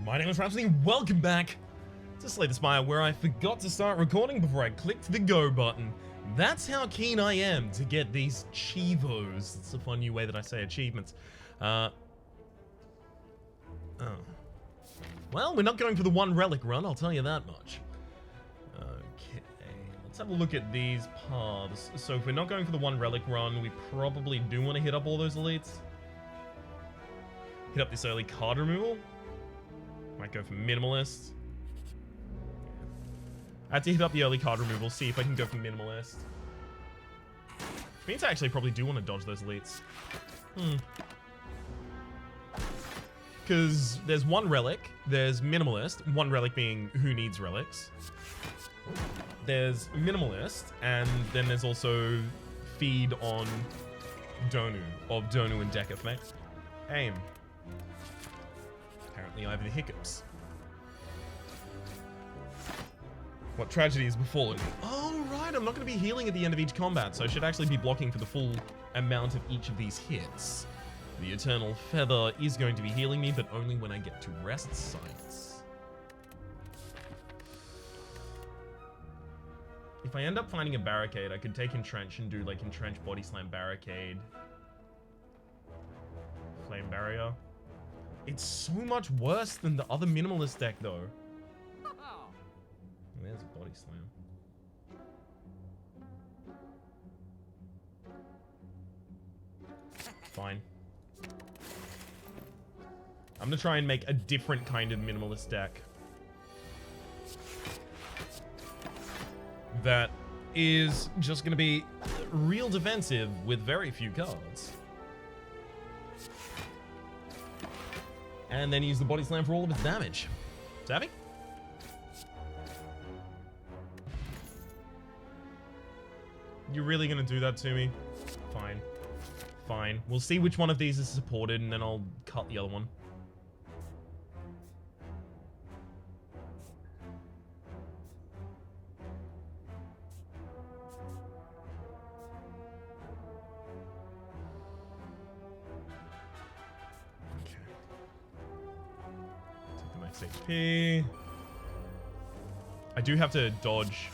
My name is Rhapsody, welcome back to Slay the Spire, where I forgot to start recording before I clicked the go button. That's how keen I am to get these Chivos. It's a fun new way that I say achievements. Oh. Well, we're not going for the one relic run, I'll tell you that much. Okay, let's have a look at these paths. So if we're not going for the one relic run, we probably do want to hit up all those elites. Hit up this early card removal. Might go for minimalist. I have to hit up the early card removal, see if I can go for minimalist. Which means I actually probably do want to dodge those elites. Because there's one relic, there's minimalist, one relic being who needs relics. There's minimalist, and then there's also feed on Donu, of Donu and Deca. Aim. Apparently I have the hiccups. What tragedy has befallen me? Oh, right, I'm not going to be healing at the end of each combat, so I should actually be blocking for the full amount of each of these hits. The Eternal Feather is going to be healing me, but only when I get to rest sites. If I end up finding a barricade, I could take Entrench and do like Entrench, Body Slam, Barricade, Flame Barrier. It's so much worse than the other minimalist deck, though. There's a Body Slam. Fine. I'm gonna try and make a different kind of minimalist deck that is just gonna be real defensive with very few cards. And then use the Body Slam for all of its damage. Savvy? You're really gonna do that to me? Fine. Fine. We'll see which one of these is supported, and then I'll cut the other one. Okay. Take the max HP. I do have to dodge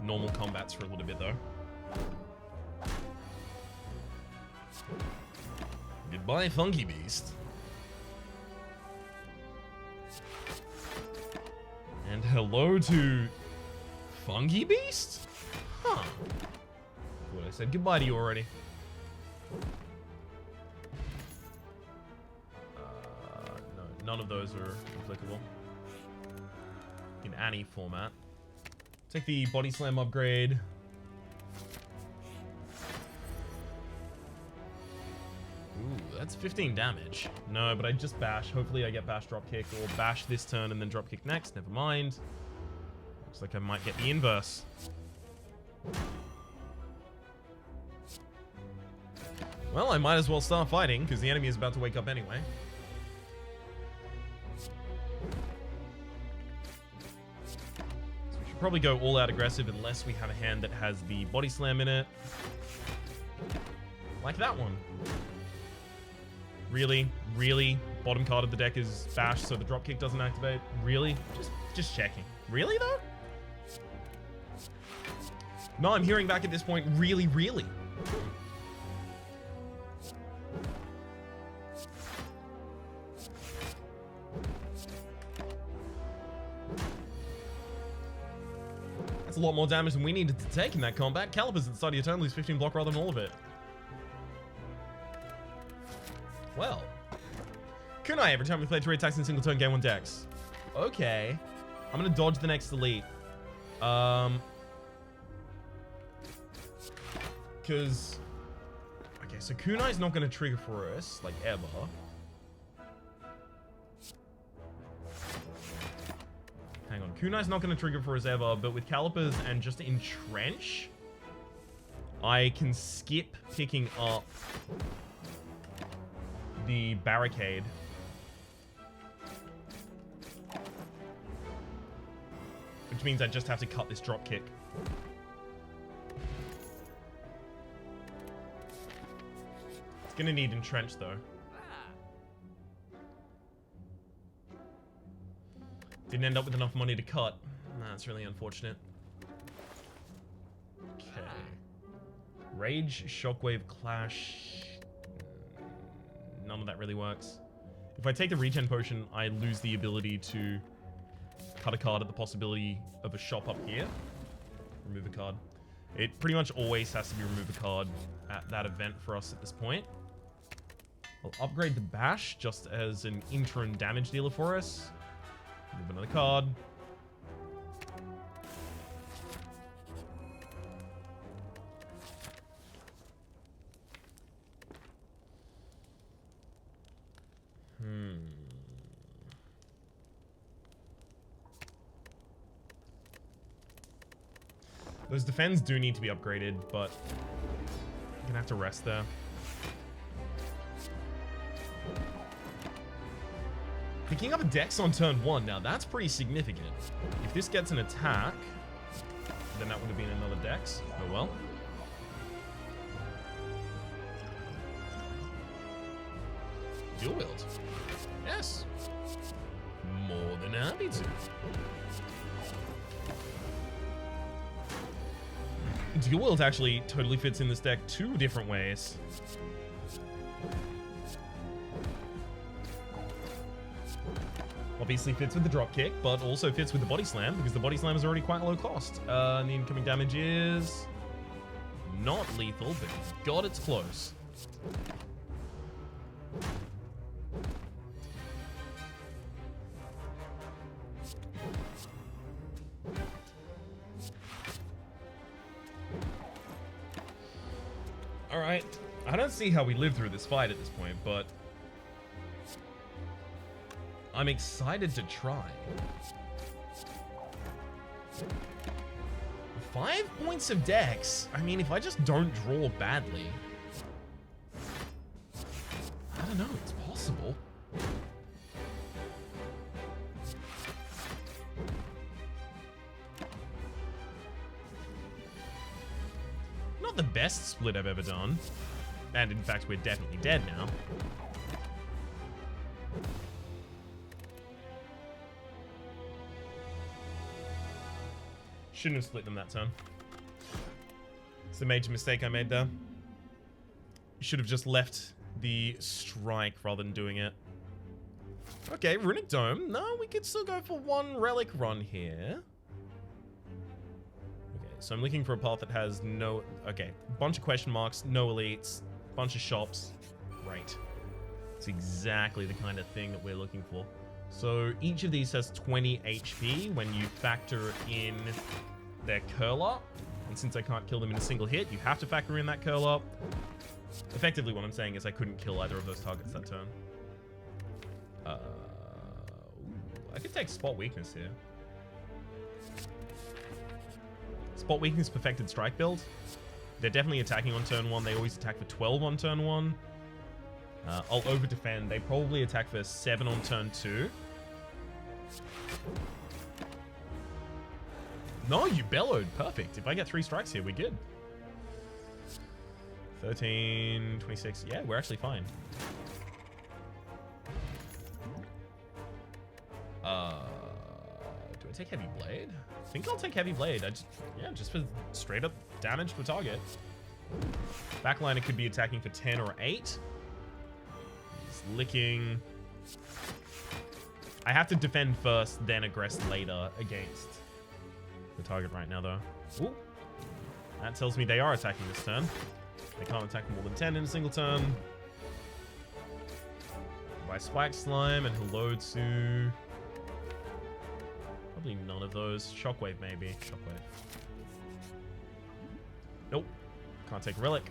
normal combats for a little bit, though. Goodbye, Funky Beast. And hello to Funky Beast? Huh. What, I said goodbye to you already. No, none of those are applicable in any format. Take the Body Slam upgrade. Ooh, that's 15 damage. No, but I just bash. Hopefully I get bash drop kick, or bash this turn and then drop kick next. Never mind. Looks like I might get the inverse. Well, I might as well start fighting, because the enemy is about to wake up anyway. Probably go all out aggressive unless we have a hand that has the Body Slam in it. Like that one. Really? Really? Bottom card of the deck is bash, so the dropkick doesn't activate? Really? Just checking. Really, though? No, I'm hearing back at this point, really, really. That's a lot more damage than we needed to take in that combat. Calipers at the start of your turn lose 15 block rather than all of it. Well. Kunai, every time we play 3 attacks in a single turn, gain 1 dex. Okay. I'm gonna dodge the next elite. Because... Okay, so Kunai's not gonna trigger for us, like, ever. Hang on, Kunai's not going to trigger for us ever, but with Calipers and just Entrench, I can skip picking up the Barricade. Which means I just have to cut this drop kick. It's going to need Entrench, though. Didn't end up with enough money to cut. That's really unfortunate. Okay. Rage, Shockwave, Clash. None of that really works. If I take the regen potion, I lose the ability to cut a card at the possibility of a shop up here. Remove a card. It pretty much always has to be remove a card at that event for us at this point. We'll upgrade the Bash just as an interim damage dealer for us. Remove another card. Those defends do need to be upgraded, but I'm gonna have to rest there. Picking up a Dex on turn 1, now that's pretty significant. If this gets an attack, then that would have been another Dex. Oh well. Dual wield. Yes. More than happy to. Dual wield actually totally fits in this deck 2 different ways. Obviously fits with the drop kick, but also fits with the body slam because the body slam is already quite low cost. And the incoming damage is not lethal, but God, it's close. Alright, I don't see how we live through this fight at this point, but I'm excited to try. 5 points of Dex. I mean, if I just don't draw badly, I don't know, it's possible. Not the best split I've ever done. And in fact, we're definitely dead now. Shouldn't have split them that turn. It's the major mistake I made there. Should have just left the strike rather than doing it. Okay, Runic Dome. No, we could still go for 1 relic run here. Okay, so I'm looking for a path that has no... Okay, bunch of question marks, no elites, bunch of shops. Right. It's exactly the kind of thing that we're looking for. So each of these has 20 HP when you factor in their curl up. And since I can't kill them in a single hit, you have to factor in that curl up. Effectively, what I'm saying is I couldn't kill either of those targets that turn. I could take Spot Weakness here. Spot Weakness Perfected Strike build. They're definitely attacking on turn 1. They always attack for 12 on turn 1. I'll over defend. They probably attack for 7 on turn 2. No, you bellowed. Perfect. If I get 3 strikes here, we're good. 13, 26. Yeah, we're actually fine. Do I take Heavy Blade? I think I'll take Heavy Blade. Just for straight up damage to target. Backliner could be attacking for 10 or 8. He's licking. I have to defend first, then aggress later against the target right now, though. Ooh. That tells me they are attacking this turn. They can't attack more than 10 in a single turn. By Spike Slime and Hello to... Probably none of those. Shockwave, maybe. Shockwave. Nope. Can't take Relic.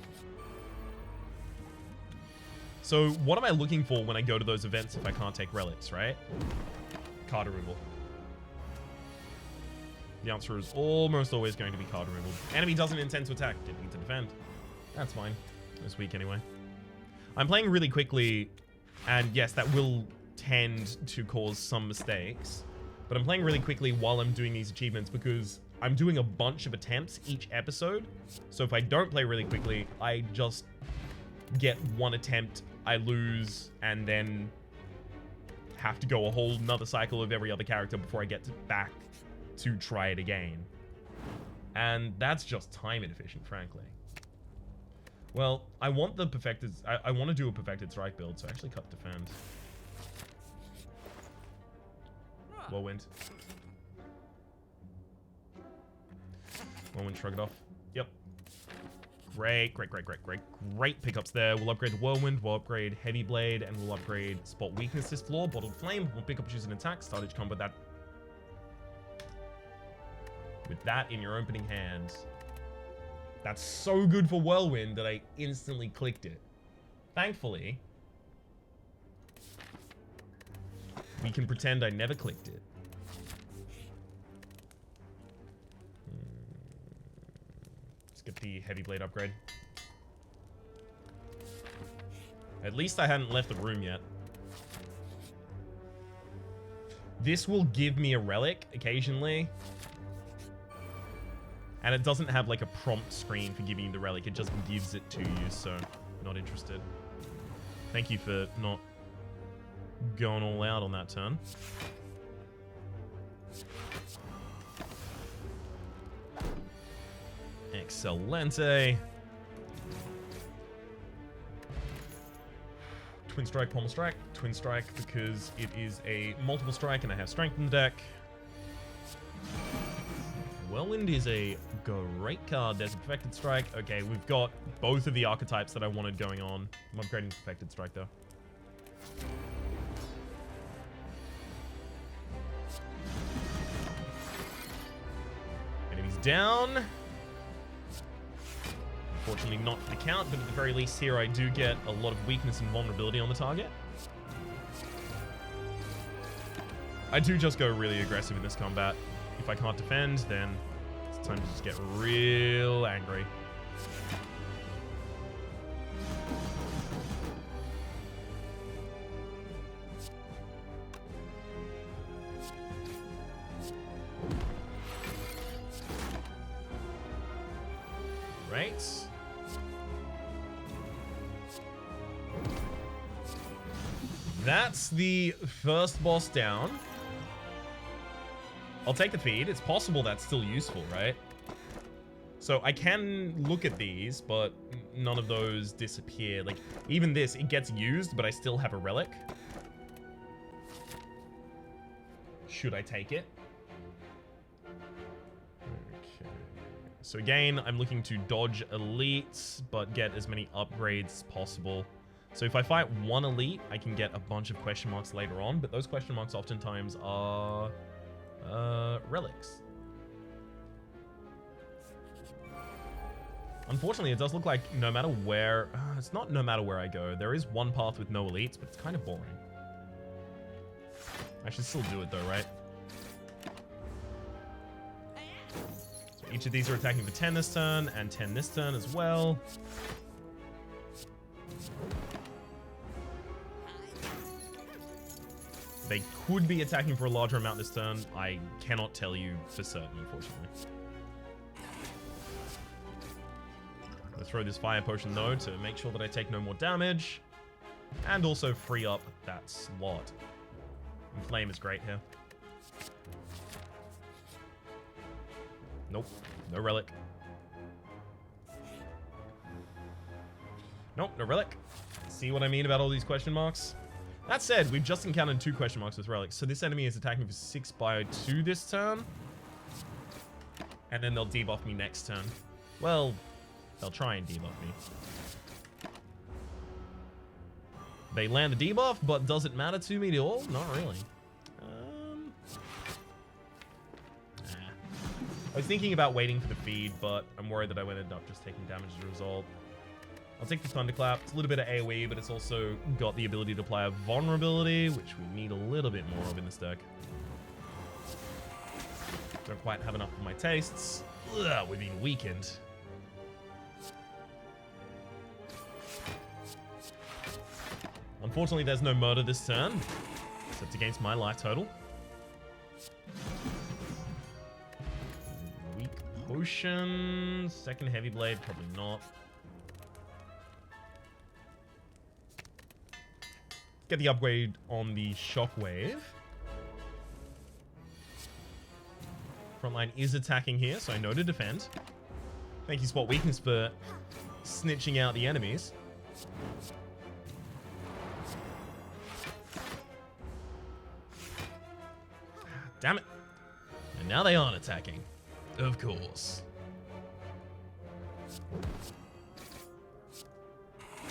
So what am I looking for when I go to those events if I can't take relics, right? Card removal. The answer is almost always going to be card removal. Enemy doesn't intend to attack. Didn't need to defend. That's fine. This week anyway. I'm playing really quickly, and yes, that will tend to cause some mistakes. But I'm playing really quickly while I'm doing these achievements because I'm doing a bunch of attempts each episode. So if I don't play really quickly, I just get one attempt, I lose, and then have to go a whole nother cycle of every other character before I get back to try it again. And that's just time inefficient, frankly. Well, I want the perfected... I want to do a perfected strike build, so actually cut defend. Whirlwind. Whirlwind, shrug it off. Yep. Great pickups there. We'll upgrade the Whirlwind, we'll upgrade Heavy Blade, and we'll upgrade Spot Weakness this floor. Bottled Flame, we'll pick up, choose an attack, start each combo with that in your opening hand. That's so good for Whirlwind that I instantly clicked it. Thankfully, we can pretend I never clicked it. Let's get the Heavy Blade upgrade. At least I hadn't left the room yet. This will give me a relic occasionally. And it doesn't have like a prompt screen for giving you the relic. It just gives it to you, so not interested. Thank you for not going all out on that turn. Excelente. Twin Strike, Pommel Strike. Twin Strike because it is a multiple strike and I have strength in the deck. Whirlwind is a great card. There's a Perfected Strike. Okay, we've got both of the archetypes that I wanted going on. I'm upgrading Perfected Strike, though. Enemies down. Unfortunately, not for the count, but at the very least here I do get a lot of weakness and vulnerability on the target. I do just go really aggressive in this combat. If I can't defend, then it's time to just get real angry. Right. That's the first boss down. I'll take the feed. It's possible that's still useful, right? So I can look at these, but none of those disappear. Like, even this, it gets used, but I still have a relic. Should I take it? Okay. So again, I'm looking to dodge elites, but get as many upgrades as possible. So if I fight one elite, I can get a bunch of question marks later on, but those question marks oftentimes are... relics. Unfortunately, it does look like no matter where... it's not no matter where I go. There is one path with no elites, but it's kind of boring. I should still do it though, right? So each of these are attacking for 10 this turn, and 10 this turn as well. They could be attacking for a larger amount this turn. I cannot tell you for certain, unfortunately. Let's throw this fire potion, though, to make sure that I take no more damage. And also free up that slot. And flame is great here. Nope. No relic. Nope, no relic. See what I mean about all these question marks? That said, we've just encountered 2 question marks with relics, so this enemy is attacking for 6 bio 2 this turn. And then they'll debuff me next turn. Well, they'll try and debuff me. They land the debuff, but does it matter to me at all? Not really. I was thinking about waiting for the feed, but I'm worried that I would end up just taking damage as a result. I'll take the Thunderclap. It's a little bit of AoE, but it's also got the ability to apply a vulnerability, which we need a little bit more of in this deck. Don't quite have enough for my tastes. Ugh, we've been weakened. Unfortunately, there's no murder this turn, except against my life total. Weak potion. Second heavy blade, probably not. get the upgrade on the Shockwave. Frontline is attacking here, so I know to defend. Thank you, Spot Weakness, for snitching out the enemies. Damn it. And now they aren't attacking. Of course.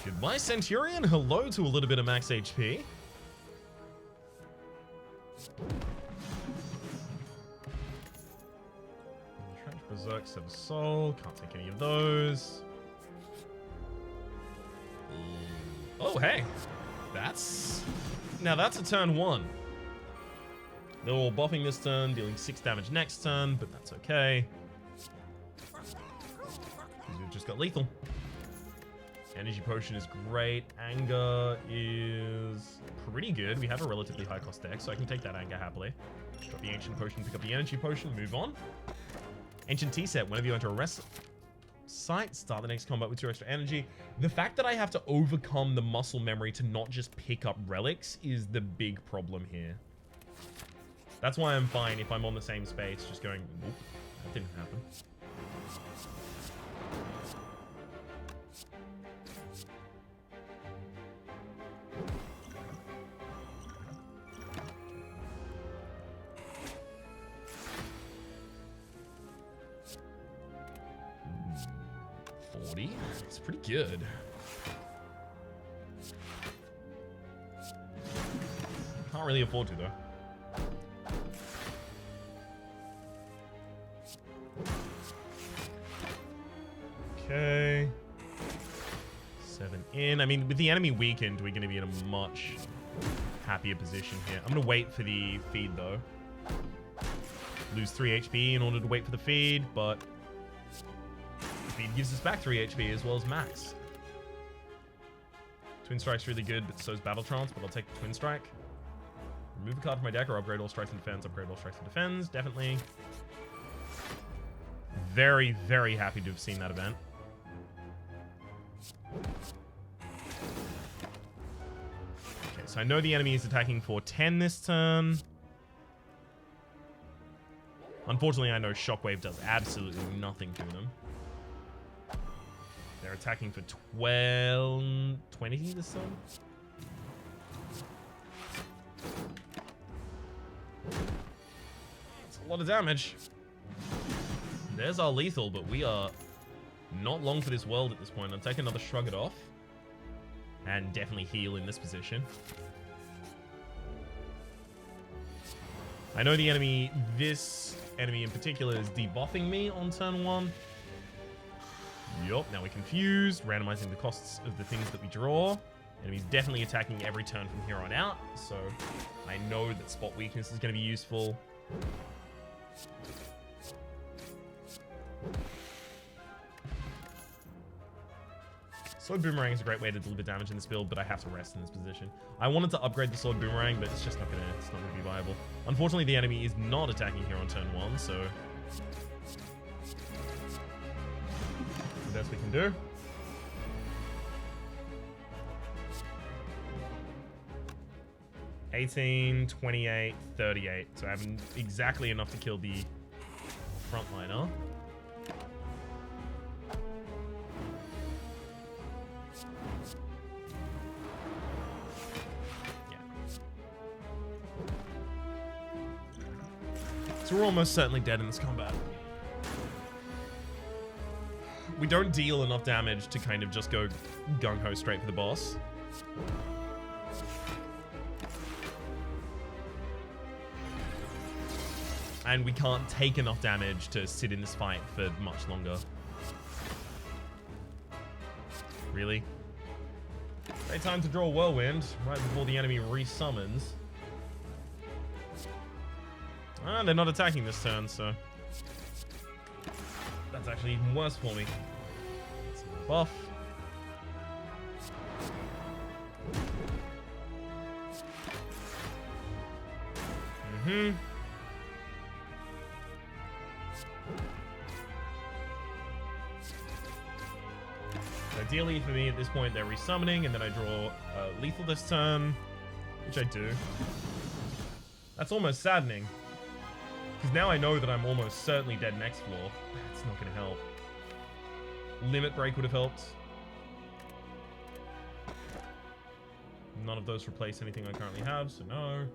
Goodbye, Centurion. Hello to a little bit of max HP. Trench Berserk, Sever Soul. Can't take any of those. Oh, hey. Now that's a turn 1. They're all buffing this turn, dealing 6 damage next turn, but that's okay. We've just got lethal. Energy Potion is great. Anger is pretty good. We have a relatively high cost deck, so I can take that Anger happily. Drop the Ancient Potion, pick up the Energy Potion, move on. Ancient Tea Set. Whenever you enter a rest site, start the next combat with 2 extra energy. The fact that I have to overcome the muscle memory to not just pick up relics is the big problem here. That's why I'm fine if I'm on the same space, just going, nope, that didn't happen. It's pretty good. Can't really afford to, though. Okay. 7 in. I mean, with the enemy weakened, we're going to be in a much happier position here. I'm going to wait for the feed, though. Lose 3 HP in order to wait for the feed, but the feed gives us back 3 HP as well as max. Twin Strike's really good, but so is Battle Trance, but I'll take the Twin Strike. Remove a card from my deck or upgrade all strikes and defense. Upgrade all strikes and defense, definitely. Very, very happy to have seen that event. Okay, so I know the enemy is attacking for 10 this turn. Unfortunately, I know Shockwave does absolutely nothing to them. They're attacking for 20 this turn. That's a lot of damage. There's our lethal, but we are not long for this world at this point. I'll take another Shrug It Off. And definitely heal in this position. I know the enemy, this enemy in particular, is debuffing me on turn 1. Yup, now we're confused. Randomizing the costs of the things that we draw. Enemy's definitely attacking every turn from here on out. So I know that Spot Weakness is going to be useful. Sword Boomerang is a great way to deliver damage in this build, but I have to rest in this position. I wanted to upgrade the Sword Boomerang, but it's just not gonna be viable. Unfortunately, the enemy is not attacking here on turn 1, so the best we can do. $18, $28, $38. So I have exactly enough to kill the frontliner. So we're almost certainly dead in this combat. We don't deal enough damage to kind of just go gung-ho straight for the boss. And we can't take enough damage to sit in this fight for much longer. Really? Great time to draw Whirlwind right before the enemy resummons. Ah, they're not attacking this turn, so that's actually even worse for me. Buff. Ideally for me at this point, they're resummoning, and then I draw lethal this turn. Which I do. That's almost saddening. Because now I know that I'm almost certainly dead next floor. That's not going to help. Limit break would have helped. None of those replace anything I currently have, so no.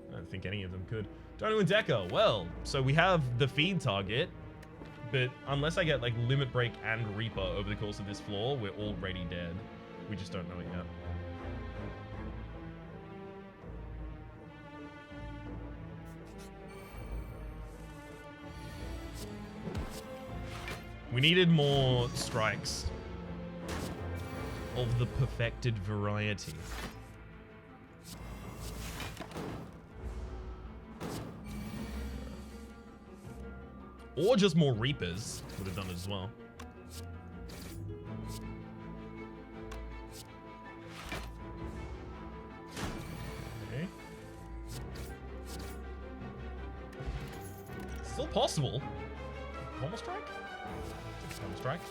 I don't think any of them could. Dono and Decker. Well, so we have the feed target, but unless I get like Limit Break and Reaper over the course of this floor, we're already dead. We just don't know it yet. We needed more strikes of the perfected variety. Or just more Reapers would have done it as well. Okay. Still possible. One more strike? One more strike.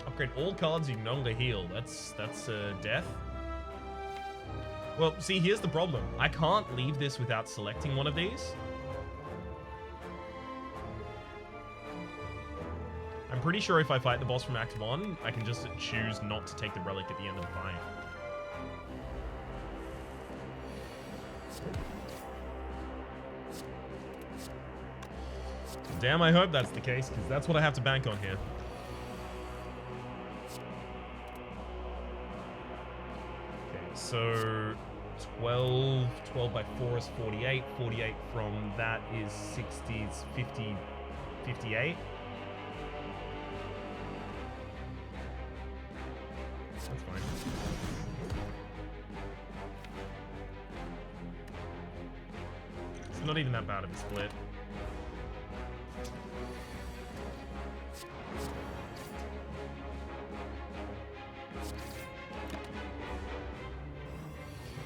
Upgrade all cards you can no longer heal. That's death. Well, see, here's the problem. I can't leave this without selecting one of these. I'm pretty sure if I fight the boss from Act 1, I can just choose not to take the relic at the end of the fight. Damn, I hope that's the case, because that's what I have to bank on here. Okay, so 12 by 4 is 48. 48 from that is 60, 50, 58. That's fine. It's not even that bad of a split.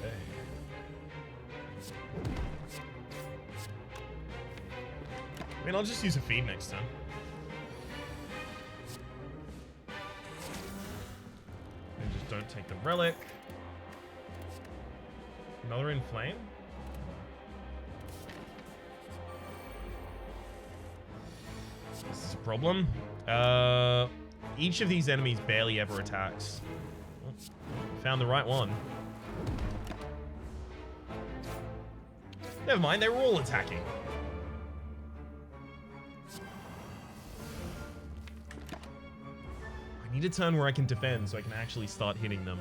Okay. I mean, I'll just use a feed next time. Don't take the relic. Another in flame. This is a problem. Each of these enemies barely ever attacks. Oh, found the right one. Never mind, they were all attacking. I need a turn where I can defend so I can actually start hitting them.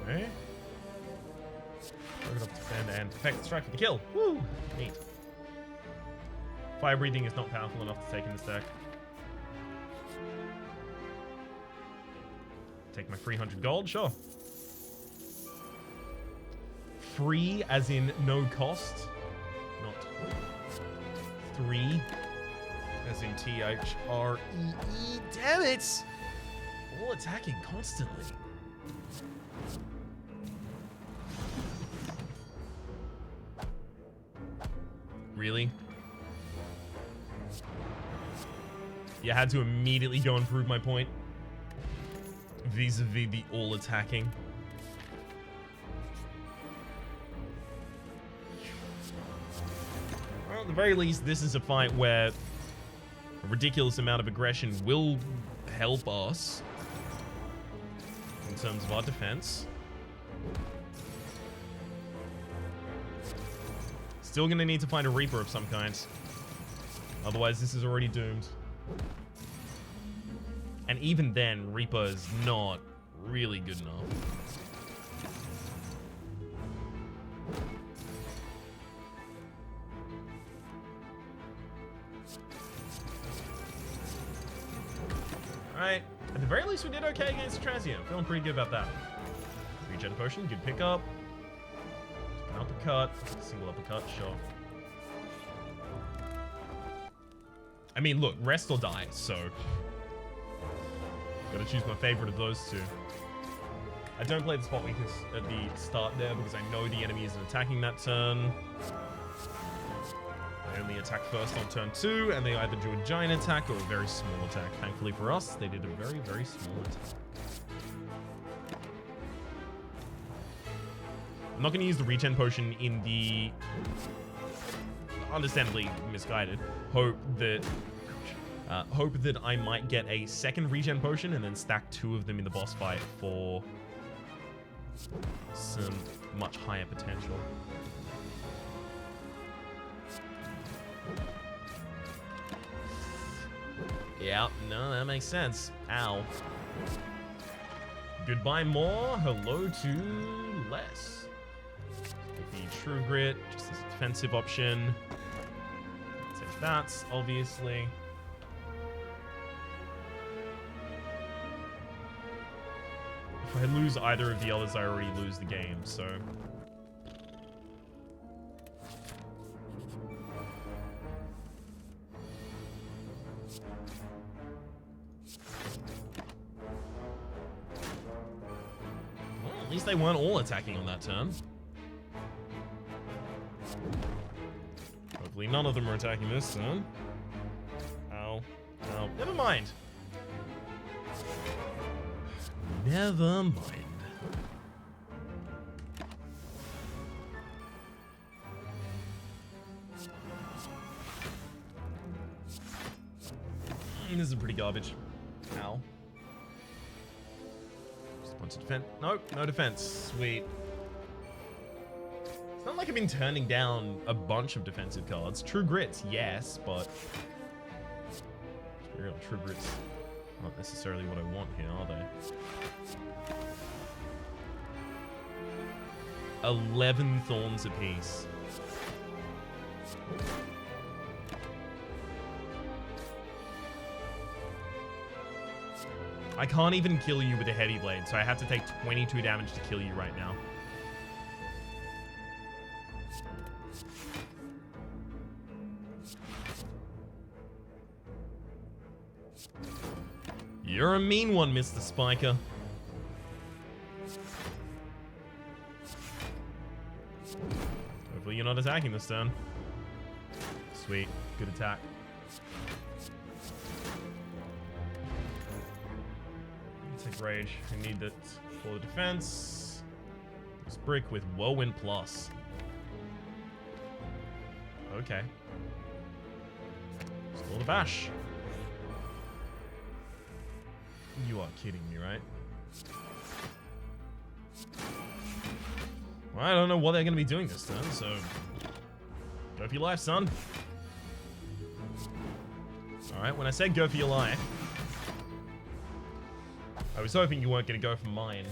Okay. We're gonna defend and perfect strike for the kill. Woo! Neat. Fire breathing is not powerful enough to take in this deck. Take my 300 gold, sure. Free as in no cost, not 3 as in THREE. Damn it! All attacking constantly. Really? You had to immediately go and prove my point? Vis-a-vis the all-attacking. Well, at the very least, this is a fight where a ridiculous amount of aggression will help us in terms of our defense. Still gonna need to find a Reaper of some kind. Otherwise, this is already doomed. And even then, Reaper is not really good enough. Alright, at the very least we did okay against the Transient. Feeling pretty good about that. Regen potion, good pickup. An uppercut, single uppercut, sure. I mean, look, rest or die, so... Gotta choose my favorite of those two. I don't play the spot weakness at the start there because I know the enemy isn't attacking that turn. They only attack first on turn 2, and they either do a giant attack or a very small attack. Thankfully for us, they did a very, very small attack. I'm not going to use the regen potion in the understandably misguided hope that I might get a second regen potion and then stack 2 of them in the boss fight for some much higher potential. Yeah, no, that makes sense. Ow. Goodbye more, hello to less. The True Grit, just as a defensive option. Take that, obviously. If I lose either of the others, I already lose the game, so... Well, at least they weren't all attacking on that turn. Hopefully none of them are attacking this turn. Ow. Ow. Never mind. Never mind. This is pretty garbage. Ow. Just a bunch of defense. Nope, no defense. Sweet. It's not like I've been turning down a bunch of defensive cards. True Grits, yes, but... Real True Grits not necessarily what I want here, are they? 11 thorns apiece. I can't even kill you with a heavy blade, so I have to take 22 damage to kill you right now. You're a mean one, Mr. Spiker. Hopefully you're not attacking this turn. Sweet. Good attack. Take Rage. I need that for the defense. This brick with Whirlwind Plus. Okay. Still the bash. You are kidding me, right? Well, I don't know what they're going to be doing this turn, so... Go for your life, son. Alright, when I said go for your life... I was hoping you weren't going to go for mine.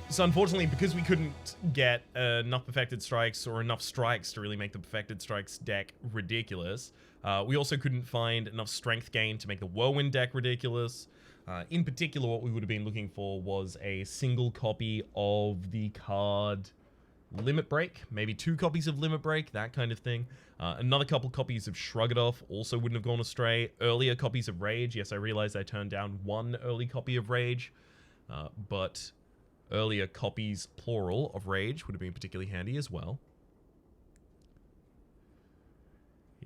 So unfortunately, because we couldn't get enough Perfected Strikes or enough strikes to really make the Perfected Strikes deck ridiculous, we also couldn't find enough strength gain to make the Whirlwind deck ridiculous. In particular, what we would have been looking for was a single copy of the card Limit Break, maybe 2 copies of Limit Break, that kind of thing. Another couple copies of Shrug It Off also wouldn't have gone astray. Earlier copies of Rage, yes, I realized I turned down 1 early copy of Rage, but earlier copies, plural, of Rage would have been particularly handy as well.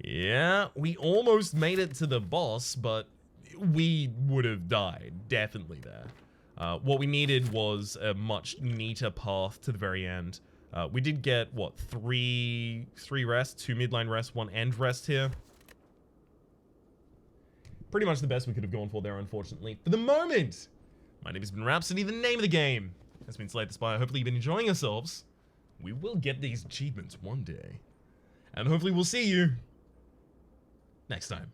Yeah, we almost made it to the boss, but we would have died, definitely there. What we needed was a much neater path to the very end. We did get, what, 3 rests, 2 midline rests, 1 end rest here. Pretty much the best we could have gone for there, unfortunately. For the moment, my name has been Rhapsody. The name of the game has been Slay the Spire. Hopefully you've been enjoying yourselves. We will get these achievements one day. And hopefully we'll see you next time.